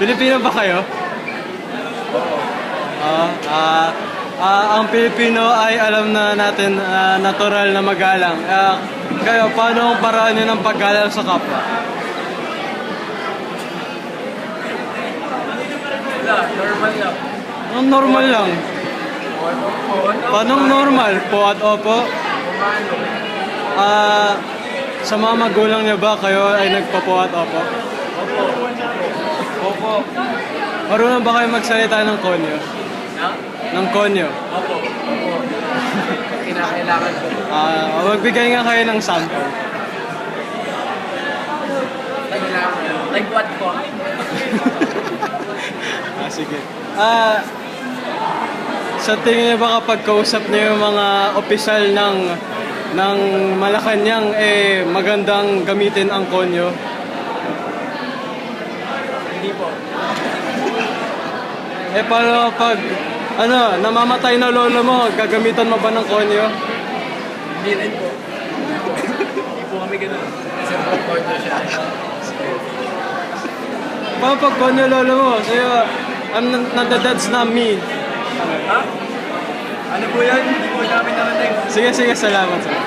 Pilipino ba kayo? Ang Pilipino ay alam na natin natural na magalang. Kayo, paano ang paraan nyo ng paggalang sa kapwa? Normal lang. Ang normal lang. Paano normal? Po at opo? Sa mga magulang niyo ba kayo ay nagpo-po at opo? Opo. Marunong ba kayo magsalita ng konyo? Ng konyo? Opo. Kinakailangan ko. Magbigay nga kayo ng sample. Like what po? Sige. Sa tingin niyo ba kapag kausap niyo yung mga opisyal ng Malacanang, magandang gamitin ang konyo? Hindi po. Paano pag, namamatay na lolo mo, gagamitan mo ba ng konyo? Hindi rin po. Hindi po kami ganun. Kasi po corner siya. Paano pag konyo lolo mo? Sa'yo, nadadads na me. Ha? Ano po yan? Hindi po namin narinig. Sige, salamat sir.